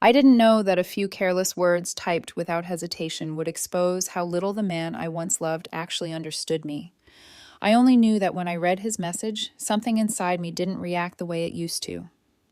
I didn't know that a few careless words typed without hesitation would expose how little the man I once loved actually understood me. I only knew that when I read his message, something inside me didn't react the way it used to.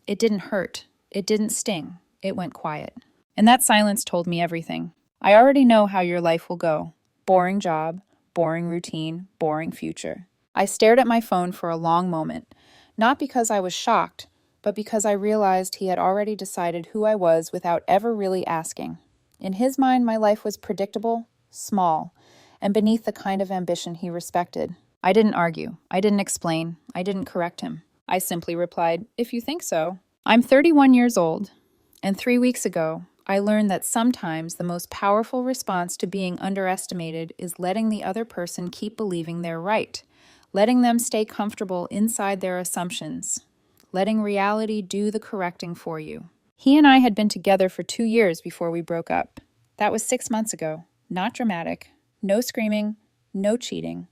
It didn't hurt. It didn't sting. It went quiet. And that silence told me everything. I already know how your life will go. Boring job, boring routine, boring future. I stared at my phone for a long moment, not because I was shocked, but because I realized he had already decided who I was without ever really asking. In his mind, my life was predictable, small, and beneath the kind of ambition he respected. I didn't argue. I didn't explain. I didn't correct him. I simply replied, "If you think so." I'm 31 years old, and 3 weeks ago, I learned that sometimes the most powerful response to being underestimated is letting the other person keep believing they're right, letting them stay comfortable inside their assumptions, letting reality do the correcting for you. He and I had been together for 2 years before we broke up. That was 6 months ago. Not dramatic, no screaming, no cheating.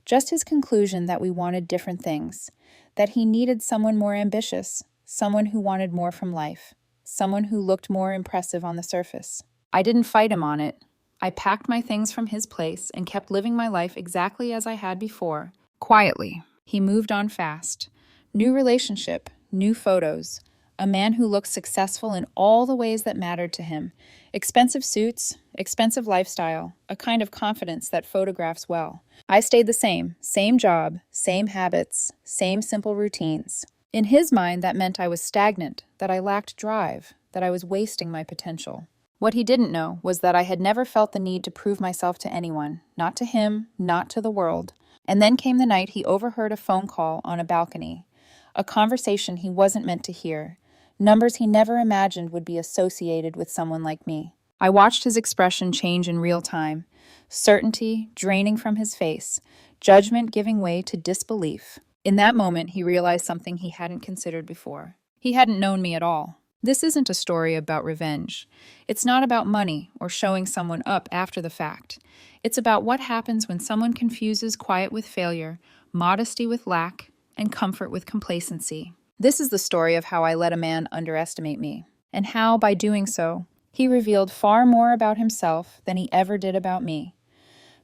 Just his conclusion that we wanted different things, that he needed someone more ambitious, someone who wanted more from life, someone who looked more impressive on the surface. I didn't fight him on it. I packed my things from his place and kept living my life exactly as I had before, quietly. He moved on fast. New relationship, new photos, a man who looked successful in all the ways that mattered to him. Expensive suits, expensive lifestyle, a kind of confidence that photographs well. I stayed the same job, same habits, same simple routines. In his mind, that meant I was stagnant, that I lacked drive, that I was wasting my potential. What he didn't know was that I had never felt the need to prove myself to anyone, not to him, not to the world. And then came the night he overheard a phone call on a balcony, a conversation he wasn't meant to hear, numbers he never imagined would be associated with someone like me. I watched his expression change in real time, certainty draining from his face, judgment giving way to disbelief. In that moment, he realized something he hadn't considered before. He hadn't known me at all. This isn't a story about revenge. It's not about money or showing someone up after the fact. It's about what happens when someone confuses quiet with failure, modesty with lack, and comfort with complacency. This is the story of how I let a man underestimate me, and how, by doing so, he revealed far more about himself than he ever did about me.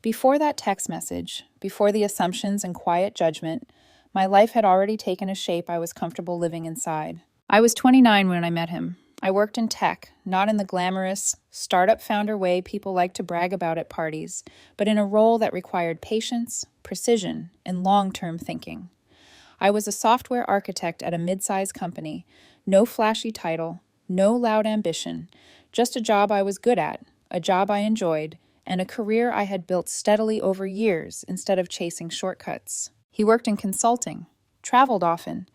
Before that text message, before the assumptions and quiet judgment, my life had already taken a shape I was comfortable living inside. I was 29 when I met him. I worked in tech, not in the glamorous, startup founder way people like to brag about at parties, but in a role that required patience, precision, and long-term thinking. I was a software architect at a mid-sized company, no flashy title, no loud ambition, just a job I was good at, a job I enjoyed, and a career I had built steadily over years instead of chasing shortcuts. He worked in consulting, traveled often,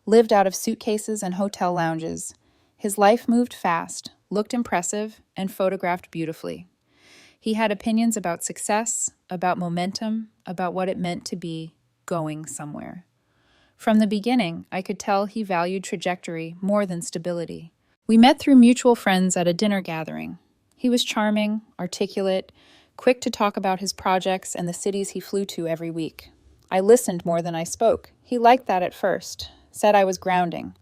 lived out of suitcases and hotel lounges. His life moved fast, looked impressive, and photographed beautifully. He had opinions about success, about momentum, about what it meant to be going somewhere. From the beginning, I could tell he valued trajectory more than stability. We met through mutual friends at a dinner gathering. He was charming, articulate, quick to talk about his projects and the cities he flew to every week. I listened more than I spoke. He liked that at first, said I was grounding,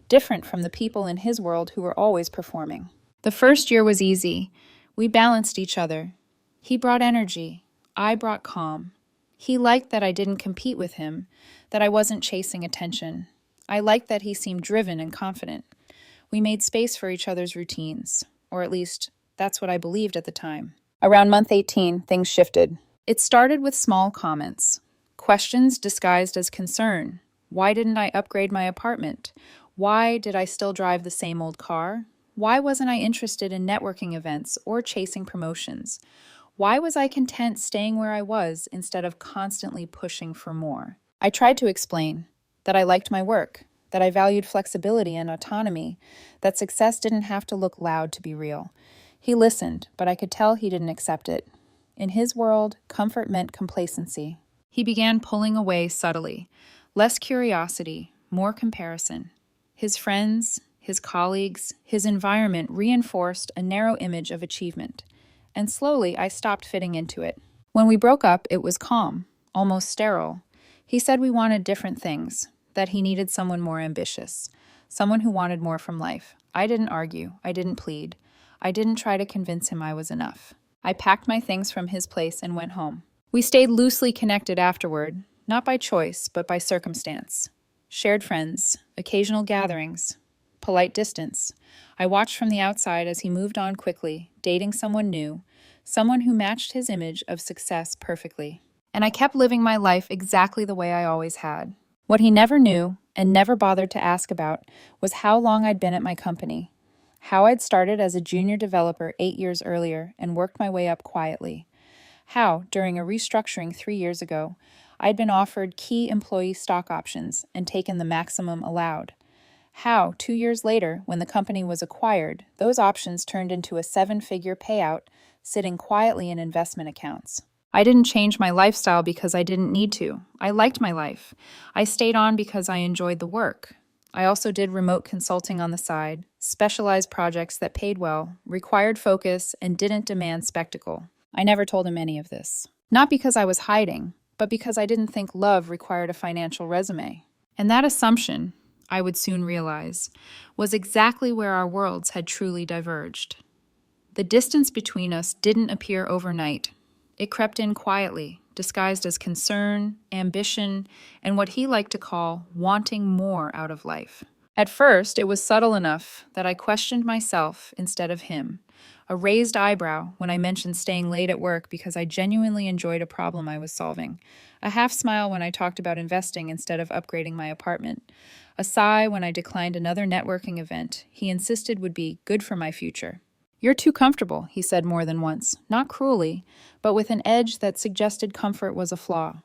different from the people in his world who were always performing. The first year was easy. We balanced each other. He brought energy. I brought calm. He liked that I didn't compete with him, that I wasn't chasing attention. I liked that he seemed driven and confident. We made space for each other's routines, or at least that's what I believed at the time. Around month 18, things shifted. It started with small comments. Questions disguised as concern. Why didn't I upgrade my apartment? Why did I still drive the same old car? Why wasn't I interested in networking events or chasing promotions? Why was I content staying where I was instead of constantly pushing for more? I tried to explain that I liked my work, that I valued flexibility and autonomy, that success didn't have to look loud to be real. He listened, but I could tell he didn't accept it. In his world, comfort meant complacency. He began pulling away subtly. Less curiosity, more comparison. His friends, his colleagues, his environment reinforced a narrow image of achievement. And slowly I stopped fitting into it. When we broke up, it was calm, almost sterile. He said we wanted different things, that he needed someone more ambitious, someone who wanted more from life. I didn't argue. I didn't plead. I didn't try to convince him I was enough. I packed my things from his place and went home. We stayed loosely connected afterward, not by choice, but by circumstance. Shared friends, occasional gatherings, polite distance. I watched from the outside as he moved on quickly, dating someone new, someone who matched his image of success perfectly. And I kept living my life exactly the way I always had. What he never knew, and never bothered to ask about, was how long I'd been at my company, how I'd started as a junior developer 8 years earlier and worked my way up quietly, how, during a restructuring 3 years ago, I'd been offered key employee stock options and taken the maximum allowed, how, 2 years later, when the company was acquired, those options turned into a 7-figure payout sitting quietly in investment accounts. I didn't change my lifestyle because I didn't need to. I liked my life. I stayed on because I enjoyed the work. I also did remote consulting on the side, specialized projects that paid well, required focus, and didn't demand spectacle. I never told him any of this. Not because I was hiding, but because I didn't think love required a financial resume. And that assumption, I would soon realize, was exactly where our worlds had truly diverged. The distance between us didn't appear overnight. It crept in quietly, disguised as concern, ambition, and what he liked to call wanting more out of life. At first, it was subtle enough that I questioned myself instead of him, a raised eyebrow when I mentioned staying late at work because I genuinely enjoyed a problem I was solving, a half smile when I talked about investing instead of upgrading my apartment, a sigh when I declined another networking event he insisted would be good for my future. "You're too comfortable," he said more than once, not cruelly, but with an edge that suggested comfort was a flaw.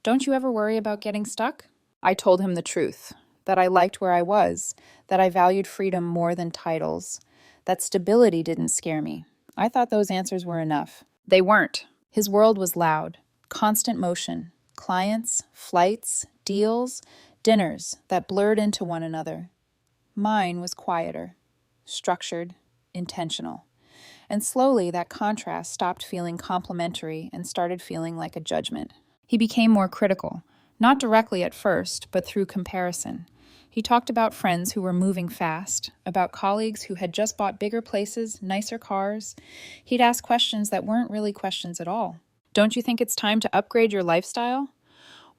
"Don't you ever worry about getting stuck?" I told him the truth, that I liked where I was, that I valued freedom more than titles, that stability didn't scare me. I thought those answers were enough. They weren't. His world was loud, constant motion, clients, flights, deals, dinners that blurred into one another. Mine was quieter, structured, intentional. And slowly that contrast stopped feeling complimentary and started feeling like a judgment. He became more critical, not directly at first, but through comparison. He talked about friends who were moving fast, about colleagues who had just bought bigger places, nicer cars. He'd ask questions that weren't really questions at all. "Don't you think it's time to upgrade your lifestyle?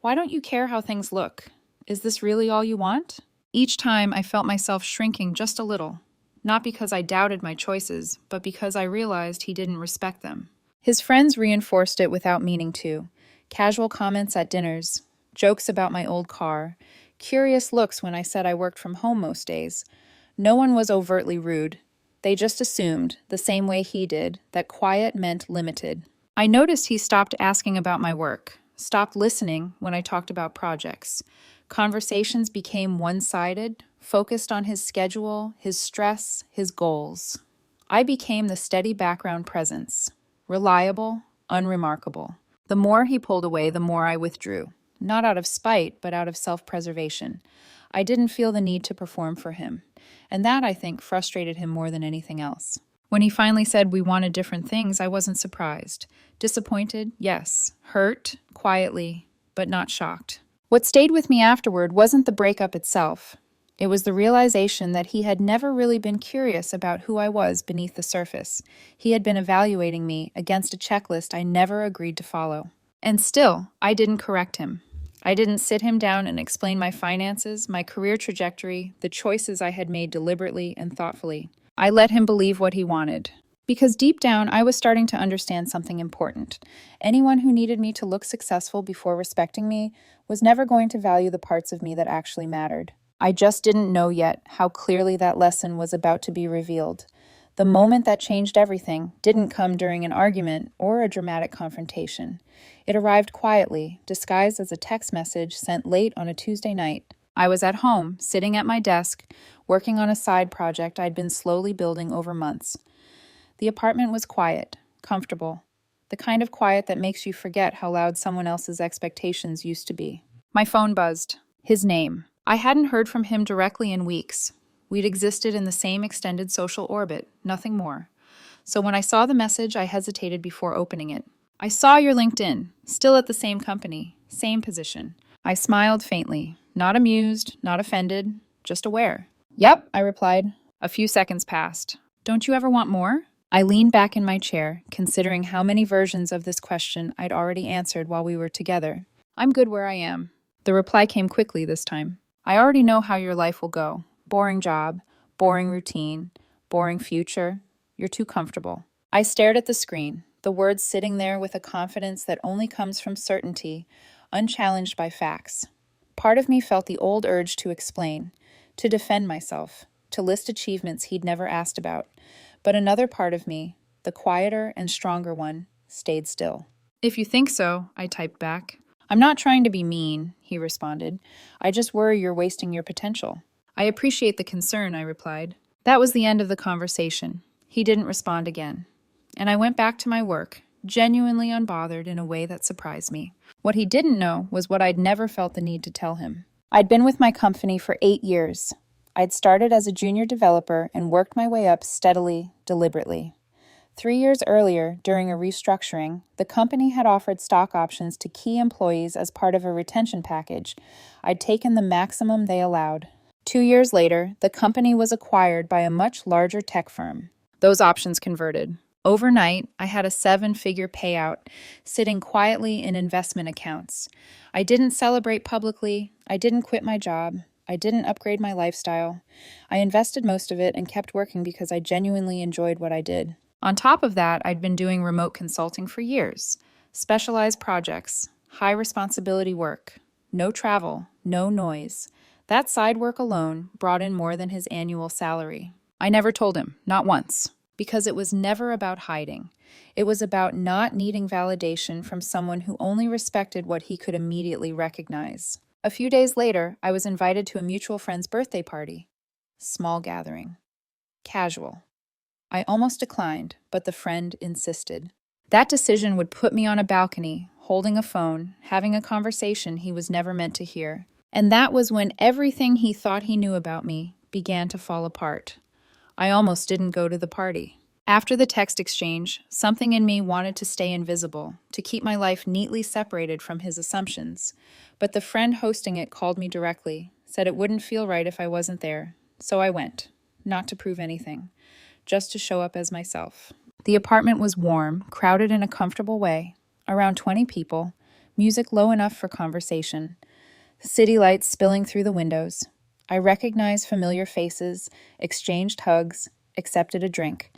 Why don't you care how things look? Is this really all you want?" Each time I felt myself shrinking just a little, not because I doubted my choices, but because I realized he didn't respect them. His friends reinforced it without meaning to. Casual comments at dinners, jokes about my old car, curious looks when I said I worked from home most days. No one was overtly rude. They just assumed, the same way he did, that quiet meant limited. I noticed he stopped asking about my work, stopped listening when I talked about projects. Conversations became one-sided, focused on his schedule, his stress, his goals. I became the steady background presence, reliable, unremarkable. The more he pulled away, the more I withdrew, not out of spite, but out of self-preservation. I didn't feel the need to perform for him, and that, I think, frustrated him more than anything else. When he finally said we wanted different things, I wasn't surprised. Disappointed, yes. Hurt, quietly, but not shocked. What stayed with me afterward wasn't the breakup itself. It was the realization that he had never really been curious about who I was beneath the surface. He had been evaluating me against a checklist I never agreed to follow. And still, I didn't correct him. I didn't sit him down and explain my finances, my career trajectory, the choices I had made deliberately and thoughtfully. I let him believe what he wanted. Because deep down, I was starting to understand something important. Anyone who needed me to look successful before respecting me was never going to value the parts of me that actually mattered. I just didn't know yet how clearly that lesson was about to be revealed. The moment that changed everything didn't come during an argument or a dramatic confrontation. It arrived quietly, disguised as a text message sent late on a Tuesday night. I was at home, sitting at my desk, working on a side project I'd been slowly building over months. The apartment was quiet, comfortable, the kind of quiet that makes you forget how loud someone else's expectations used to be. My phone buzzed. His name. I hadn't heard from him directly in weeks. We'd existed in the same extended social orbit, nothing more. So when I saw the message, I hesitated before opening it. "I saw your LinkedIn, still at the same company, same position." I smiled faintly, not amused, not offended, just aware. "Yep," I replied. A few seconds passed. Don't you ever want more? I leaned back in my chair, considering how many versions of this question I'd already answered while we were together. I'm good where I am. The reply came quickly this time. I already know how your life will go. Boring job, boring routine, boring future. You're too comfortable. I stared at the screen, the words sitting there with a confidence that only comes from certainty, unchallenged by facts. Part of me felt the old urge to explain, to defend myself, to list achievements he'd never asked about. But another part of me, the quieter and stronger one, stayed still. If you think so, I typed back. I'm not trying to be mean, he responded. I just worry you're wasting your potential. I appreciate the concern, I replied. That was the end of the conversation. He didn't respond again. And I went back to my work, genuinely unbothered in a way that surprised me. What he didn't know was what I'd never felt the need to tell him. I'd been with my company for 8 years. I'd started as a junior developer and worked my way up steadily, deliberately. 3 years earlier, during a restructuring, the company had offered stock options to key employees as part of a retention package. I'd taken the maximum they allowed. 2 years later, the company was acquired by a much larger tech firm. Those options converted. Overnight, I had a 7-figure payout sitting quietly in investment accounts. I didn't celebrate publicly. I didn't quit my job. I didn't upgrade my lifestyle. I invested most of it and kept working because I genuinely enjoyed what I did. On top of that, I'd been doing remote consulting for years. Specialized projects, high responsibility work, no travel, no noise. That side work alone brought in more than his annual salary. I never told him, not once, because it was never about hiding. It was about not needing validation from someone who only respected what he could immediately recognize. A few days later, I was invited to a mutual friend's birthday party. Small gathering. Casual. I almost declined, but the friend insisted. That decision would put me on a balcony, holding a phone, having a conversation he was never meant to hear. And that was when everything he thought he knew about me began to fall apart. I almost didn't go to the party. After the text exchange, something in me wanted to stay invisible, to keep my life neatly separated from his assumptions. But the friend hosting it called me directly, said it wouldn't feel right if I wasn't there. So I went, not to prove anything, just to show up as myself. The apartment was warm, crowded in a comfortable way, around 20 people, music low enough for conversation, city lights spilling through the windows. I recognized familiar faces, exchanged hugs, accepted a drink.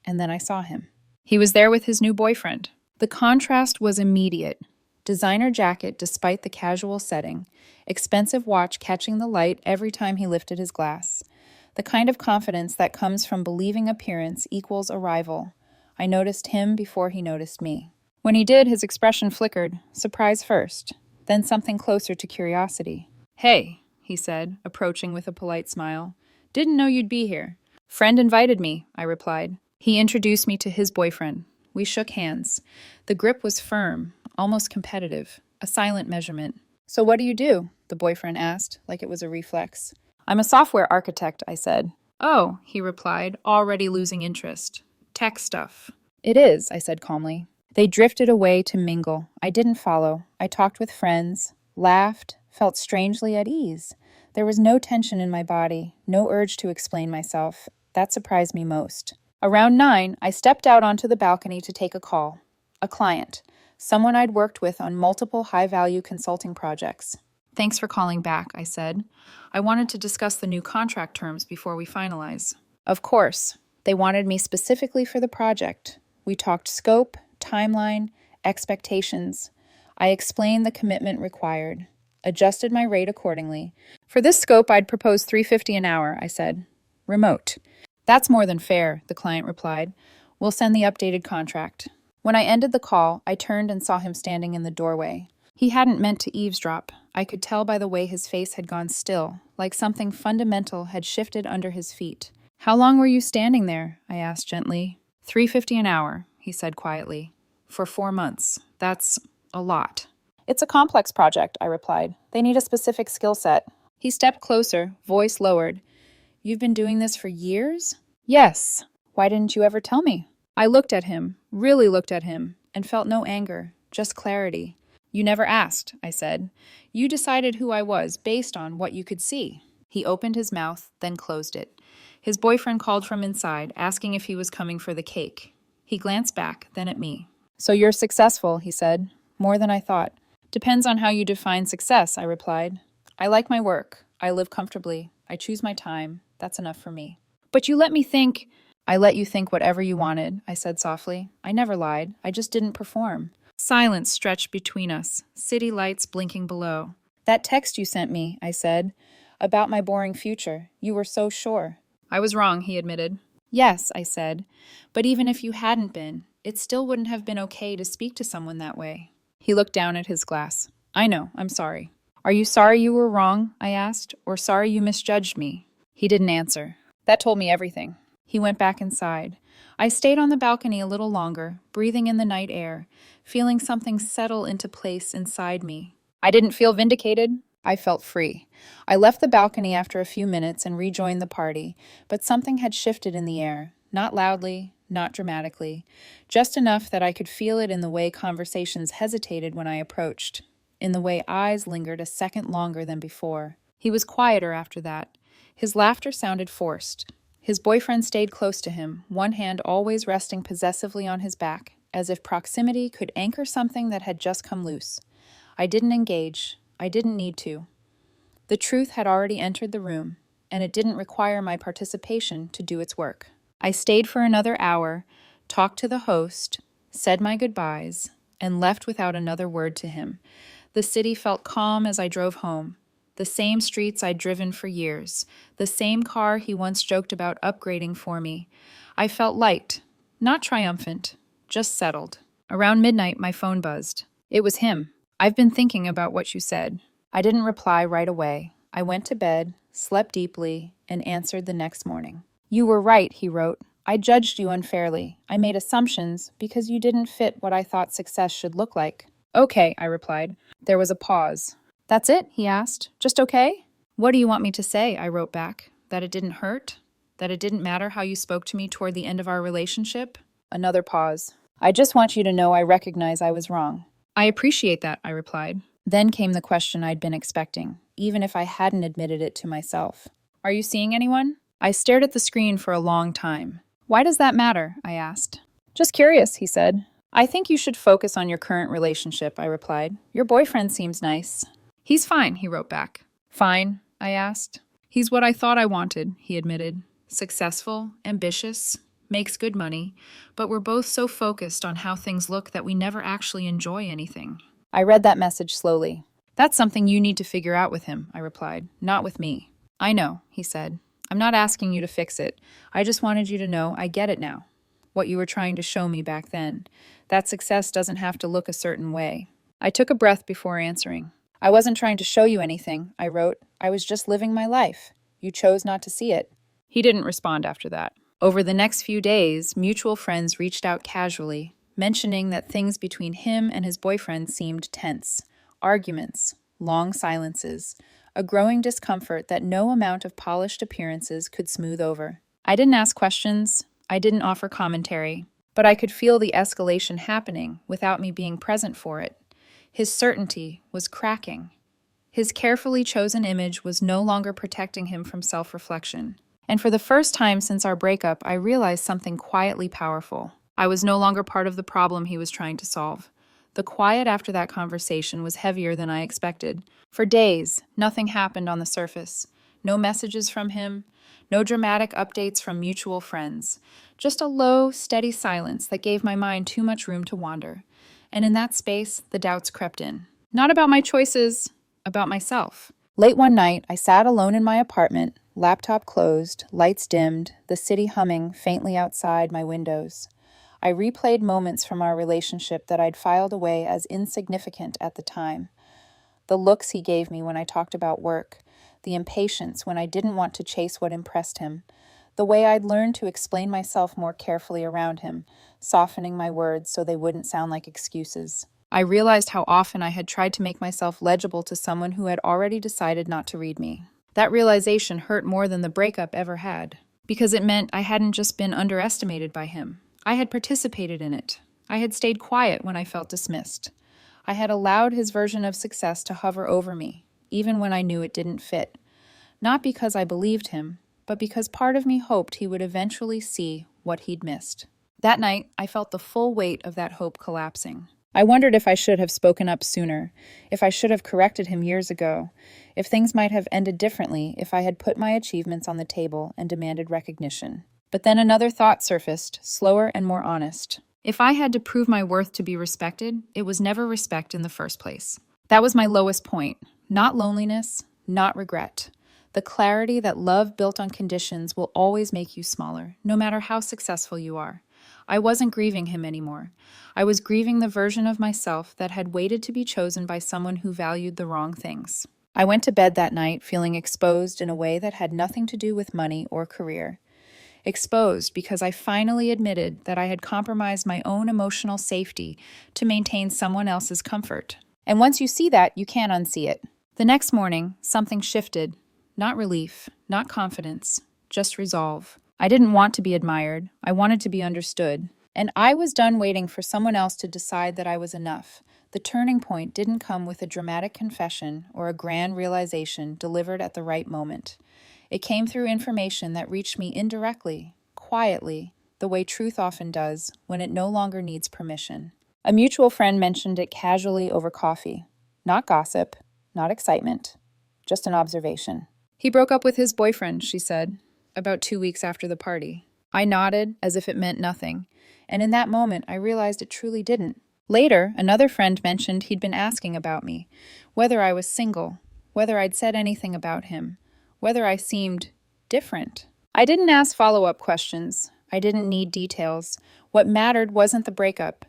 And then I saw him. He was there with his new boyfriend. The contrast was immediate. Designer jacket despite the casual setting, expensive watch catching the light every time he lifted his glass. The kind of confidence that comes from believing appearance equals arrival. I noticed him before he noticed me. When he did, his expression flickered, surprise first, then something closer to curiosity. Hey, he said, approaching with a polite smile. Didn't know you'd be here. Friend invited me, I replied. He introduced me to his boyfriend. We shook hands. The grip was firm, almost competitive, a silent measurement. So what do you do? The boyfriend asked, like it was a reflex. I'm a software architect, I said. Oh, he replied, already losing interest. Tech stuff. It is, I said calmly. They drifted away to mingle. I didn't follow. I talked with friends, laughed, felt strangely at ease. There was no tension in my body, no urge to explain myself. That surprised me most. Around 9, I stepped out onto the balcony to take a call. A client, someone I'd worked with on multiple high-value consulting projects. Thanks for calling back, I said. I wanted to discuss the new contract terms before we finalize. Of course. They wanted me specifically for the project. We talked scope, timeline, expectations. I explained the commitment required, adjusted my rate accordingly. For this scope, I'd propose $350 an hour, I said. Remote. That's more than fair, the client replied. We'll send the updated contract. When I ended the call, I turned and saw him standing in the doorway. He hadn't meant to eavesdrop. I could tell by the way his face had gone still, like something fundamental had shifted under his feet. How long were you standing there? I asked gently. $350 an hour, he said quietly. For 4 months. That's a lot. It's a complex project, I replied. They need a specific skill set. He stepped closer, voice lowered. You've been doing this for years? Yes. Why didn't you ever tell me? I looked at him, really looked at him, and felt no anger, just clarity. You never asked, I said. You decided who I was based on what you could see. He opened his mouth, then closed it. His boyfriend called from inside, asking if he was coming for the cake. He glanced back, then at me. "So you're successful," he said. "More than I thought." "Depends on how you define success," I replied. "I like my work. I live comfortably. I choose my time. That's enough for me." "But you let me think—" "I let you think whatever you wanted," I said softly. "I never lied. I just didn't perform." Silence stretched between us, city lights blinking below. "That text you sent me," I said, "about my boring future. You were so sure." "I was wrong," he admitted. "Yes," I said, "but even if you hadn't been, it still wouldn't have been okay to speak to someone that way." He looked down at his glass. "I know, I'm sorry." "Are you sorry you were wrong?" I asked, "or sorry you misjudged me?" He didn't answer. That told me everything. He went back inside. I stayed on the balcony a little longer, breathing in the night air, feeling something settle into place inside me. I didn't feel vindicated. I felt free. I left the balcony after a few minutes and rejoined the party, but something had shifted in the air, not loudly, not dramatically, just enough that I could feel it in the way conversations hesitated when I approached, in the way eyes lingered a second longer than before. He was quieter after that. His laughter sounded forced. His boyfriend stayed close to him, one hand always resting possessively on his back, as if proximity could anchor something that had just come loose. I didn't engage. I didn't need to. The truth had already entered the room, and it didn't require my participation to do its work. I stayed for another hour, talked to the host, said my goodbyes, and left without another word to him. The city felt calm as I drove home. The same streets I'd driven for years, the same car he once joked about upgrading for me. I felt light, not triumphant, just settled. Around midnight, my phone buzzed. It was him. "I've been thinking about what you said." I didn't reply right away. I went to bed, slept deeply, and answered the next morning. "You were right," he wrote. "I judged you unfairly. I made assumptions because you didn't fit what I thought success should look like." "Okay," I replied. There was a pause. "That's it?" he asked. "Just okay?" "What do you want me to say?" I wrote back. "That it didn't hurt? That it didn't matter how you spoke to me toward the end of our relationship?" Another pause. "I just want you to know I recognize I was wrong." "I appreciate that," I replied. Then came the question I'd been expecting, even if I hadn't admitted it to myself. "Are you seeing anyone?" I stared at the screen for a long time. "Why does that matter?" I asked. "Just curious," he said. "I think you should focus on your current relationship," I replied. "Your boyfriend seems nice." "He's fine," he wrote back. "Fine?" I asked. "He's what I thought I wanted," he admitted. "Successful, ambitious, makes good money, but we're both so focused on how things look that we never actually enjoy anything." I read that message slowly. "That's something you need to figure out with him," I replied, "not with me." "I know," he said. "I'm not asking you to fix it. I just wanted you to know I get it now. What you were trying to show me back then. That success doesn't have to look a certain way." I took a breath before answering. "I wasn't trying to show you anything," I wrote. "I was just living my life. You chose not to see it." He didn't respond after that. Over the next few days, mutual friends reached out casually, mentioning that things between him and his boyfriend seemed tense. Arguments, long silences, a growing discomfort that no amount of polished appearances could smooth over. I didn't ask questions. I didn't offer commentary. But I could feel the escalation happening without me being present for it. His certainty was cracking. His carefully chosen image was no longer protecting him from self-reflection. And for the first time since our breakup, I realized something quietly powerful. I was no longer part of the problem he was trying to solve. The quiet after that conversation was heavier than I expected. For days, nothing happened on the surface. No messages from him, no dramatic updates from mutual friends. Just a low, steady silence that gave my mind too much room to wander. And in that space, the doubts crept in. Not about my choices, about myself. Late one night, I sat alone in my apartment, laptop closed, lights dimmed, the city humming faintly outside my windows. I replayed moments from our relationship that I'd filed away as insignificant at the time. The looks he gave me when I talked about work, the impatience when I didn't want to chase what impressed him, the way I'd learned to explain myself more carefully around him, softening my words so they wouldn't sound like excuses. I realized how often I had tried to make myself legible to someone who had already decided not to read me. That realization hurt more than the breakup ever had, because it meant I hadn't just been underestimated by him. I had participated in it. I had stayed quiet when I felt dismissed. I had allowed his version of success to hover over me, even when I knew it didn't fit. Not because I believed him, but because part of me hoped he would eventually see what he'd missed. That night, I felt the full weight of that hope collapsing. I wondered if I should have spoken up sooner, if I should have corrected him years ago, if things might have ended differently if I had put my achievements on the table and demanded recognition. But then another thought surfaced, slower and more honest. If I had to prove my worth to be respected, it was never respect in the first place. That was my lowest point. Not loneliness, not regret. The clarity that love built on conditions will always make you smaller, no matter how successful you are. I wasn't grieving him anymore. I was grieving the version of myself that had waited to be chosen by someone who valued the wrong things. I went to bed that night feeling exposed in a way that had nothing to do with money or career. Exposed because I finally admitted that I had compromised my own emotional safety to maintain someone else's comfort. And once you see that, you can't unsee it. The next morning, something shifted. Not relief, not confidence, just resolve. I didn't want to be admired. I wanted to be understood. And I was done waiting for someone else to decide that I was enough. The turning point didn't come with a dramatic confession or a grand realization delivered at the right moment. It came through information that reached me indirectly, quietly, the way truth often does when it no longer needs permission. A mutual friend mentioned it casually over coffee. Not gossip, not excitement, just an observation. He broke up with his boyfriend, she said, about 2 weeks after the party. I nodded as if it meant nothing, and in that moment I realized it truly didn't. Later, another friend mentioned he'd been asking about me, whether I was single, whether I'd said anything about him, whether I seemed different. I didn't ask follow-up questions. I didn't need details. What mattered wasn't the breakup.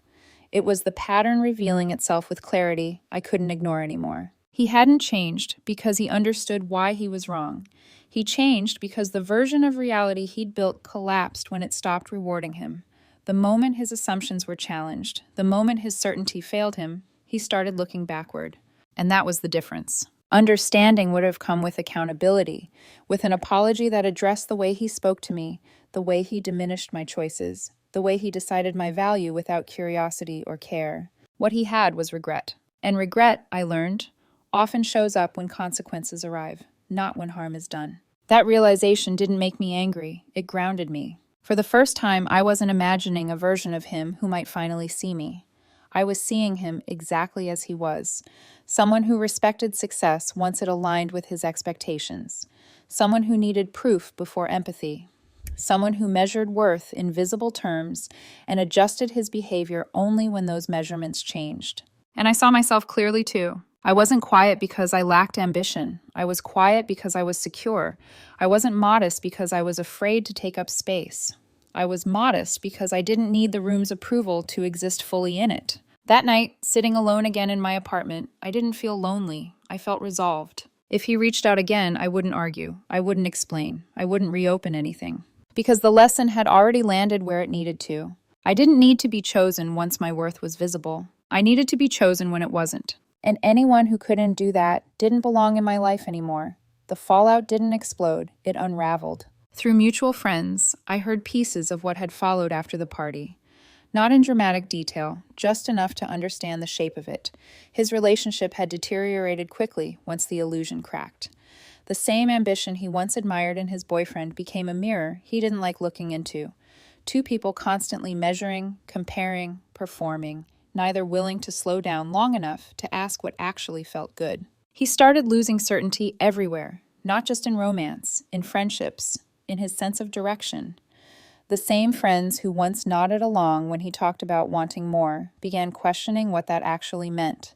It was the pattern revealing itself with clarity I couldn't ignore anymore. He hadn't changed because he understood why he was wrong. He changed because the version of reality he'd built collapsed when it stopped rewarding him. The moment his assumptions were challenged, the moment his certainty failed him, he started looking backward. And that was the difference. Understanding would have come with accountability, with an apology that addressed the way he spoke to me, the way he diminished my choices, the way he decided my value without curiosity or care. What he had was regret. And regret, I learned, often shows up when consequences arrive, not when harm is done. That realization didn't make me angry, it grounded me. For the first time, I wasn't imagining a version of him who might finally see me. I was seeing him exactly as he was, someone who respected success once it aligned with his expectations, someone who needed proof before empathy, someone who measured worth in visible terms and adjusted his behavior only when those measurements changed. And I saw myself clearly too. I wasn't quiet because I lacked ambition. I was quiet because I was secure. I wasn't modest because I was afraid to take up space. I was modest because I didn't need the room's approval to exist fully in it. That night, sitting alone again in my apartment, I didn't feel lonely. I felt resolved. If he reached out again, I wouldn't argue. I wouldn't explain. I wouldn't reopen anything. Because the lesson had already landed where it needed to. I didn't need to be chosen once my worth was visible. I needed to be chosen when it wasn't. And anyone who couldn't do that didn't belong in my life anymore. The fallout didn't explode, it unraveled. Through mutual friends, I heard pieces of what had followed after the party. Not in dramatic detail, just enough to understand the shape of it. His relationship had deteriorated quickly once the illusion cracked. The same ambition he once admired in his boyfriend became a mirror he didn't like looking into. Two people constantly measuring, comparing, performing, neither willing to slow down long enough to ask what actually felt good. He started losing certainty everywhere, not just in romance, in friendships, in his sense of direction. The same friends who once nodded along when he talked about wanting more began questioning what that actually meant.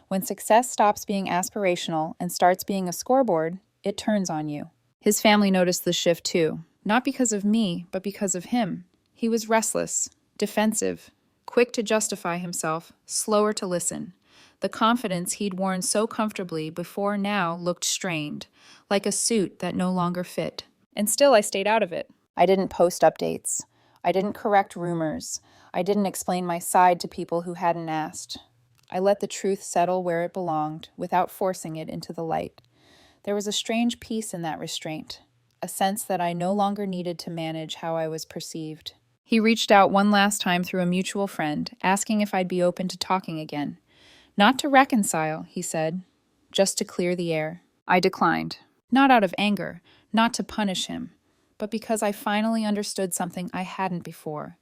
When success stops being aspirational and starts being a scoreboard, it turns on you. His family noticed the shift too, not because of me, but because of him. He was restless, defensive, quick to justify himself, slower to listen. The confidence he'd worn so comfortably before now looked strained, like a suit that no longer fit. And still I stayed out of it. I didn't post updates. I didn't correct rumors. I didn't explain my side to people who hadn't asked. I let the truth settle where it belonged without forcing it into the light. There was a strange peace in that restraint, a sense that I no longer needed to manage how I was perceived. He reached out one last time through a mutual friend, asking if I'd be open to talking again. Not to reconcile, he said, just to clear the air. I declined. Not out of anger, not to punish him, but because I finally understood something I hadn't before.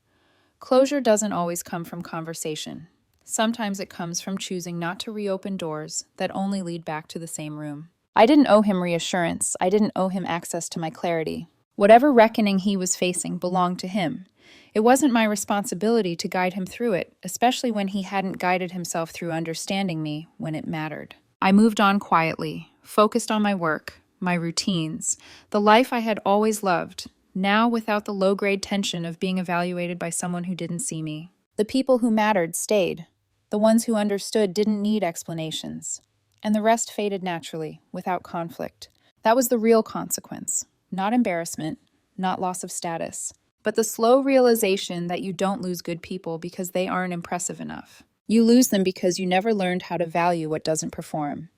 Closure doesn't always come from conversation. Sometimes it comes from choosing not to reopen doors that only lead back to the same room. I didn't owe him reassurance. I didn't owe him access to my clarity. Whatever reckoning he was facing belonged to him. It wasn't my responsibility to guide him through it, especially when he hadn't guided himself through understanding me when it mattered. I moved on quietly, focused on my work, my routines, the life I had always loved, now without the low-grade tension of being evaluated by someone who didn't see me. The people who mattered stayed. The ones who understood didn't need explanations. And the rest faded naturally, without conflict. That was the real consequence. Not embarrassment, not loss of status, but the slow realization that you don't lose good people because they aren't impressive enough. You lose them because you never learned how to value what doesn't perform.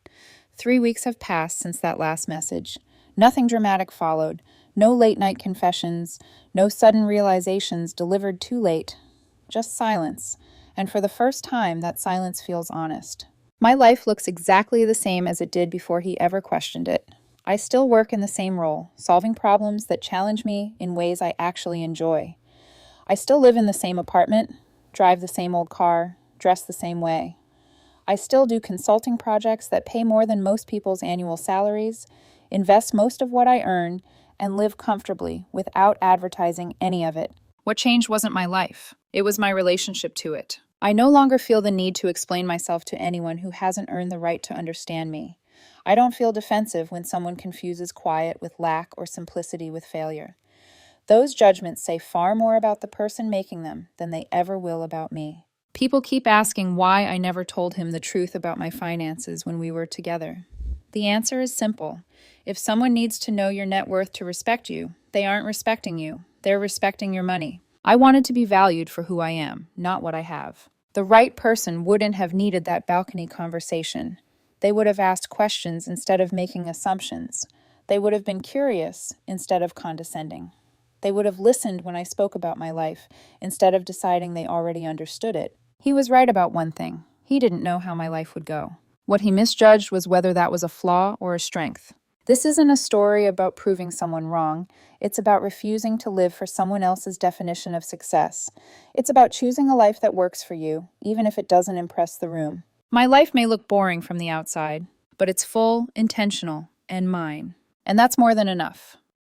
3 weeks have passed since that last message. Nothing dramatic followed. No late-night confessions. No sudden realizations delivered too late. Just silence. And for the first time, that silence feels honest. My life looks exactly the same as it did before he ever questioned it. I still work in the same role, solving problems that challenge me in ways I actually enjoy. I still live in the same apartment, drive the same old car, dress the same way. I still do consulting projects that pay more than most people's annual salaries, invest most of what I earn, and live comfortably without advertising any of it. What changed wasn't my life. It was my relationship to it. I no longer feel the need to explain myself to anyone who hasn't earned the right to understand me. I don't feel defensive when someone confuses quiet with lack or simplicity with failure. Those judgments say far more about the person making them than they ever will about me. People keep asking why I never told him the truth about my finances when we were together. The answer is simple. If someone needs to know your net worth to respect you, they aren't respecting you. They're respecting your money. I wanted to be valued for who I am, not what I have. The right person wouldn't have needed that balcony conversation. They would have asked questions instead of making assumptions. They would have been curious instead of condescending. They would have listened when I spoke about my life instead of deciding they already understood it. He was right about one thing. He didn't know how my life would go. What he misjudged was whether that was a flaw or a strength. This isn't a story about proving someone wrong. It's about refusing to live for someone else's definition of success. It's about choosing a life that works for you, even if it doesn't impress the room. My life may look boring from the outside, but it's full, intentional, and mine. And that's more than enough.